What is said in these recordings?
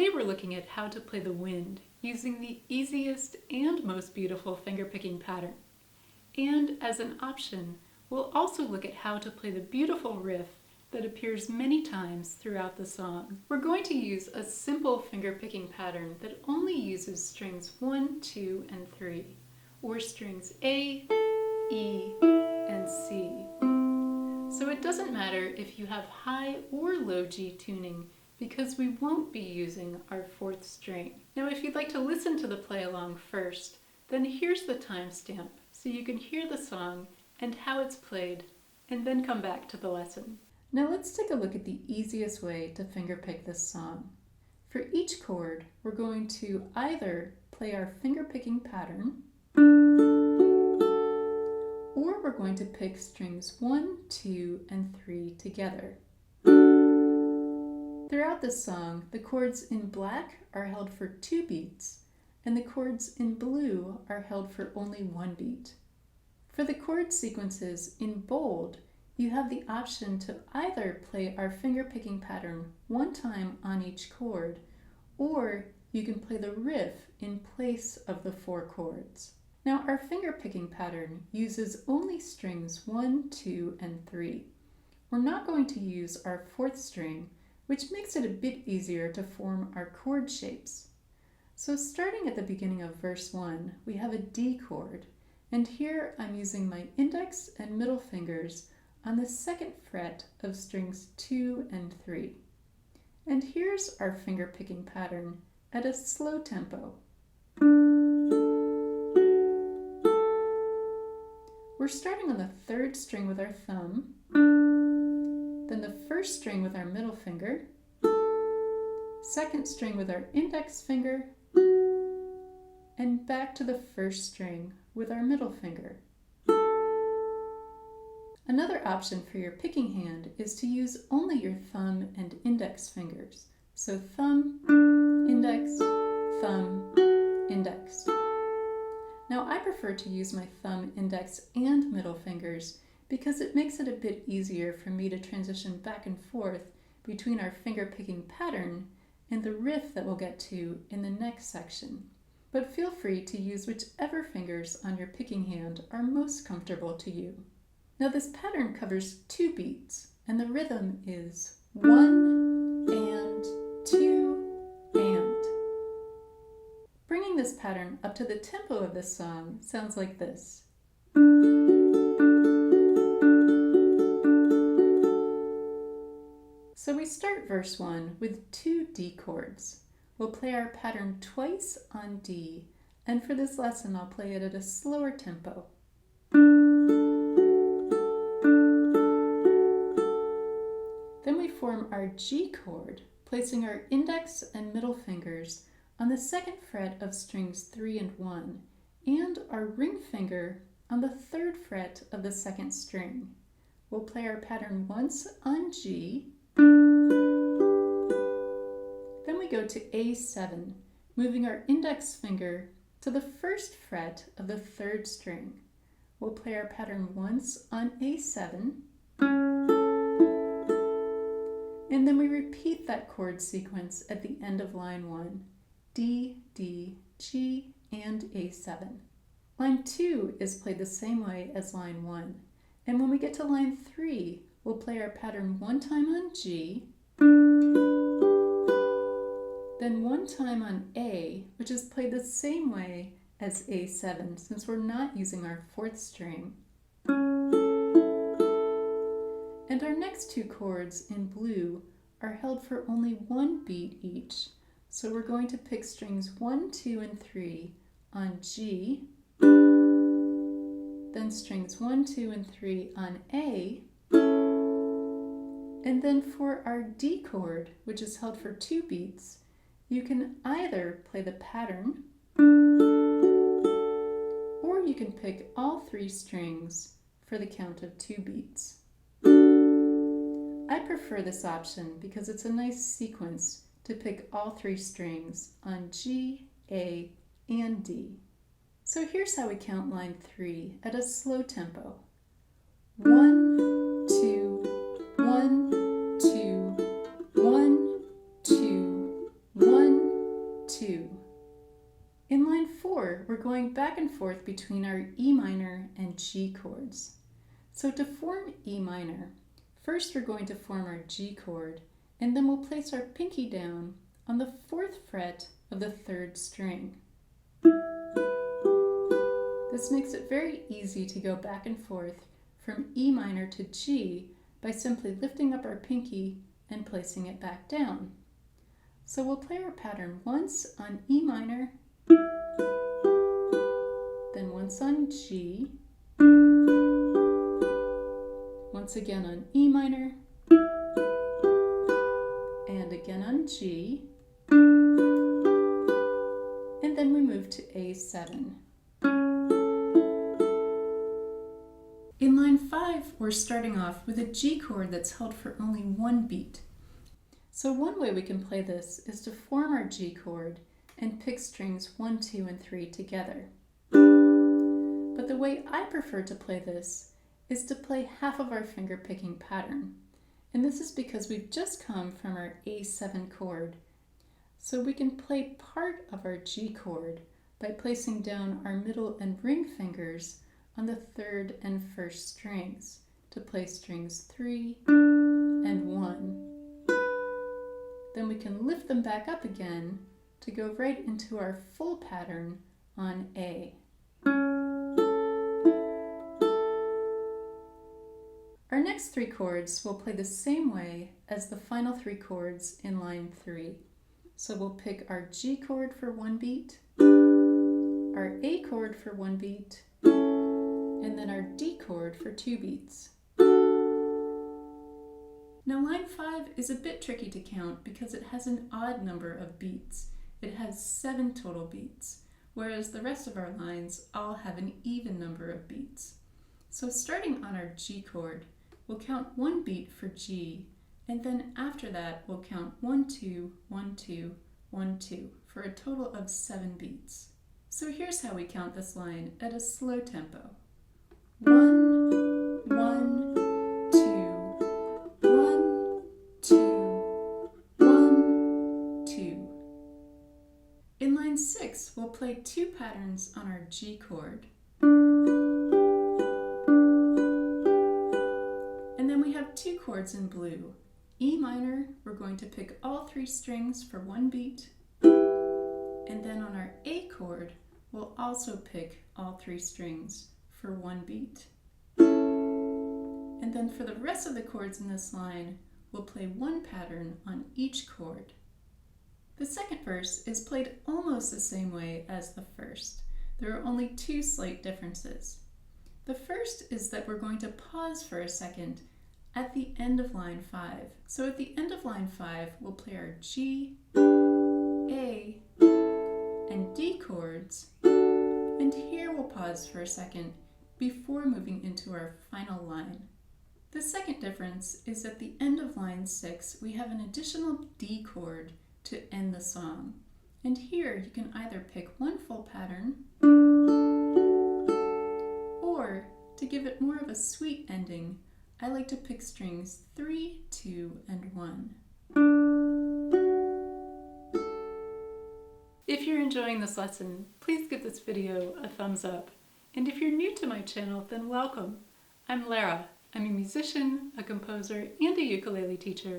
Today we're looking at how to play the wind using the easiest and most beautiful fingerpicking pattern. And as an option, we'll also look at how to play the beautiful riff that appears many times throughout the song. We're going to use a simple fingerpicking pattern that only uses strings 1, 2, and 3, or strings A, E, and C. So it doesn't matter if you have high or low G tuning, because we won't be using our 4th string. Now if you'd like to listen to the play along first, then here's the timestamp so you can hear the song and how it's played, and then come back to the lesson. Now let's take a look at the easiest way to fingerpick this song. For each chord, we're going to either play our fingerpicking pattern, or we're going to pick strings 1, 2, and 3 together. Throughout this song, the chords in black are held for 2 beats, and the chords in blue are held for only 1 beat. For the chord sequences in bold, you have the option to either play our fingerpicking pattern 1 time on each chord, or you can play the riff in place of the 4 chords. Now our fingerpicking pattern uses only strings 1, 2, and 3. We're not going to use our 4th string, which makes it a bit easier to form our chord shapes. So starting at the beginning of verse 1, we have a D chord, and here I'm using my index and middle fingers on the 2nd fret of strings 2 and 3. And here's our fingerpicking pattern at a slow tempo. We're starting on the 3rd string with our thumb, then the 1st string with our middle finger, 2nd string with our index finger, and back to the 1st string with our middle finger. Another option for your picking hand is to use only your thumb and index fingers. So thumb, index, thumb, index. Now I prefer to use my thumb, index, and middle fingers because it makes it a bit easier for me to transition back and forth between our fingerpicking pattern and the riff that we'll get to in the next section. But feel free to use whichever fingers on your picking hand are most comfortable to you. Now this pattern covers 2 beats, and the rhythm is 1 and 2 and. Bringing this pattern up to the tempo of this song sounds like this. So we start verse 1 with 2 D chords. We'll play our pattern twice on D, and for this lesson I'll play it at a slower tempo. Then we form our G chord, placing our index and middle fingers on the 2nd fret of strings 3 and 1, and our ring finger on the 3rd fret of the 2nd string. We'll play our pattern once on G, then we go to A7, moving our index finger to the 1st fret of the 3rd string. We'll play our pattern once on A7, and then we repeat that chord sequence at the end of line 1, D, D, G, and A7. Line 2 is played the same way as line 1, and when we get to line 3, we'll play our pattern 1 time on G, then 1 time on A, which is played the same way as A7 since we're not using our 4th string. And our next 2 chords in blue are held for only 1 beat each. So we're going to pick strings 1, 2, and 3 on G, then strings 1, 2, and 3 on A, and then for our D chord, which is held for 2 beats, you can either play the pattern, or you can pick all 3 strings for the count of 2 beats. I prefer this option because it's a nice sequence to pick all 3 strings on G, A, and D. So here's how we count line 3 at a slow tempo. 1, 2, 1, 2, 1, 2, 1, 2. In line 4, we're going back and forth between our E minor and G chords. So to form E minor, first we're going to form our G chord, and then we'll place our pinky down on the 4th fret of the 3rd string. This makes it very easy to go back and forth from E minor to G by simply lifting up our pinky and placing it back down. So we'll play our pattern once on E minor, then once on G, once again on E minor, and again on G, and then we move to A7. In line 5, we're starting off with a G chord that's held for only 1 beat. So one way we can play this is to form our G chord and pick strings 1, 2, and 3 together. But the way I prefer to play this is to play half of our finger picking pattern. And this is because we've just come from our A7 chord. So we can play part of our G chord by placing down our middle and ring fingers on the 3rd and 1st strings to play strings 3 and 1. Then we can lift them back up again to go right into our full pattern on A. Our next 3 chords will play the same way as the final 3 chords in line 3. So we'll pick our G chord for 1 beat, our A chord for 1 beat, and then our D chord for 2 beats. Now line 5 is a bit tricky to count because it has an odd number of beats. It has 7 total beats, whereas the rest of our lines all have an even number of beats. So starting on our G chord, we'll count 1 beat for G, and then after that we'll count 1, 2, 1, 2, 1, 2 for a total of 7 beats. So here's how we count this line at a slow tempo. 1, 1, 2, 1, 2, 1, 2. In line 6, we'll play 2 patterns on our G chord. And then we have 2 chords in blue. E minor, we're going to pick all 3 strings for 1 beat. And then on our A chord, we'll also pick all 3 strings for 1 beat. And then for the rest of the chords in this line, we'll play 1 pattern on each chord. The second verse is played almost the same way as the first. There are only 2 slight differences. The first is that we're going to pause for a second at the end of line 5. So at the end of line 5, we'll play our G, A, and D chords, and here we'll pause for a second before moving into our final line. The second difference is at the end of line 6, we have an additional D chord to end the song. And here you can either pick 1 full pattern, or to give it more of a sweet ending, I like to pick strings 3, 2, and 1. If you're enjoying this lesson, please give this video a thumbs up. And if you're new to my channel, then welcome. I'm Lara. I'm a musician, a composer, and a ukulele teacher,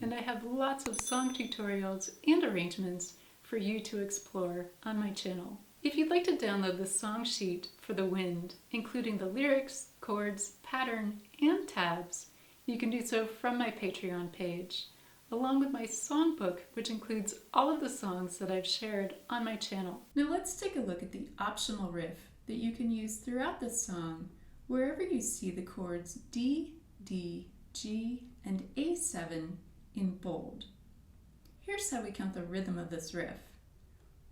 and I have lots of song tutorials and arrangements for you to explore on my channel. If you'd like to download the song sheet for The Wind, including the lyrics, chords, pattern, and tabs, you can do so from my Patreon page, along with my songbook, which includes all of the songs that I've shared on my channel. Now let's take a look at the optional riff that you can use throughout this song wherever you see the chords D, D, G, and A7 in bold. Here's how we count the rhythm of this riff.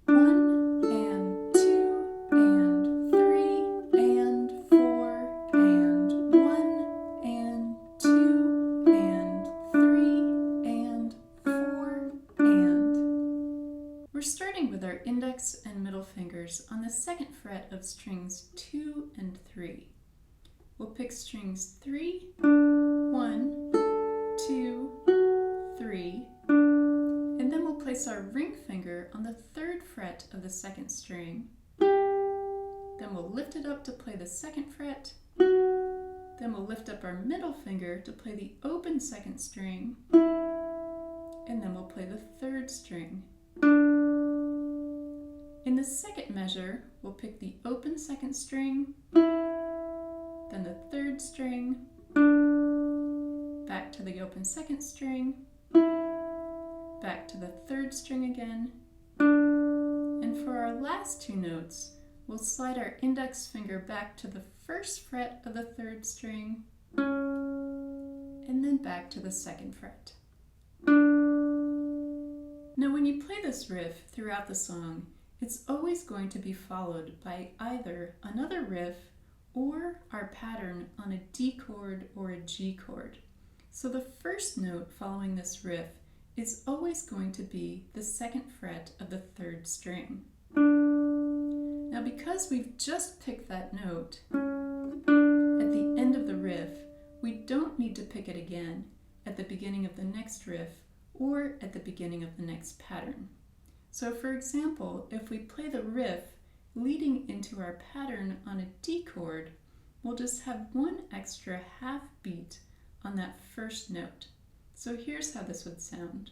1 and 2 and 3 and 4 and 1 and 2 and 3 and 4 and. We're starting with our index and middle fingers on the 2nd fret of strings 2 and 3. We'll pick strings 3, 1, 2, 3, and then we'll place place our ring finger on the 3rd fret of the 2nd string. Then we'll lift it up to play the 2nd fret. Then we'll lift up our middle finger to play the open 2nd string. And then we'll play the 3rd string. In the 2nd measure, we'll pick the open 2nd string, then the 3rd string, back to the open 2nd string, back to the 3rd string again, and for our last 2 notes, we'll slide our index finger back to the 1st fret of the 3rd string, and then back to the 2nd fret. Now when you play this riff throughout the song, it's always going to be followed by either another riff or our pattern on a D chord or a G chord. So the first note following this riff is always going to be the 2nd fret of the 3rd string. Now because we've just picked that note, at the end of the riff, we don't need to pick it again at the beginning of the next riff or at the beginning of the next pattern. So for example, if we play the riff leading into our pattern on a D chord, we'll just have one extra half beat on that first note. So here's how this would sound.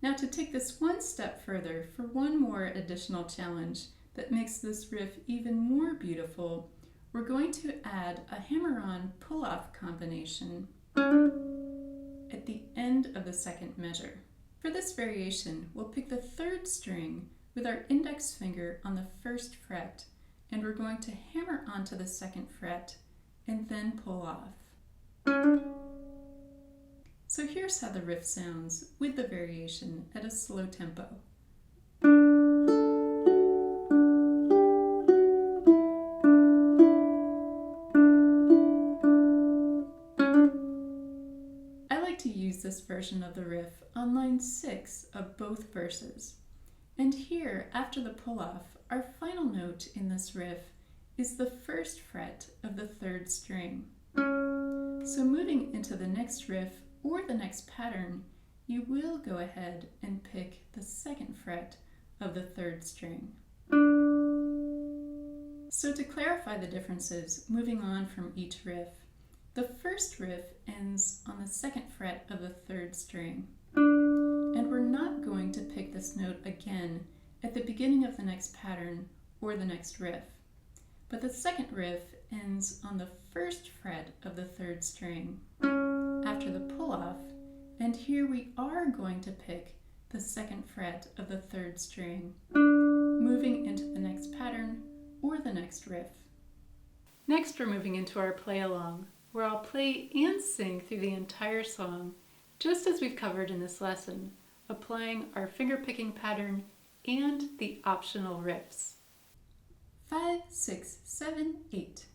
Now to take this one step further for one more additional challenge that makes this riff even more beautiful, we're going to add a hammer-on pull-off combination at the end of the 2nd measure. For this variation, we'll pick the 3rd string with our index finger on the 1st fret, and we're going to hammer onto the 2nd fret and then pull off. So here's how the riff sounds with the variation at a slow tempo. I like to use this version of the riff on line 6 of both verses. And here, after the pull-off, our final note in this riff is the 1st fret of the 3rd string. So moving into the next riff or the next pattern, you will go ahead and pick the 2nd fret of the 3rd string. So to clarify the differences, moving on from each riff, the first riff ends on the 2nd fret of the 3rd string, and we're not going to pick this note again at the beginning of the next pattern or the next riff. But the 2nd riff ends on the 1st fret of the 3rd string after the pull-off, and here we are going to pick the 2nd fret of the 3rd string, moving into the next pattern or the next riff. Next, we're moving into our play-along, where I'll play and sing through the entire song, just as we've covered in this lesson, applying our finger-picking pattern and the optional riffs. 5, 6, 7, 8.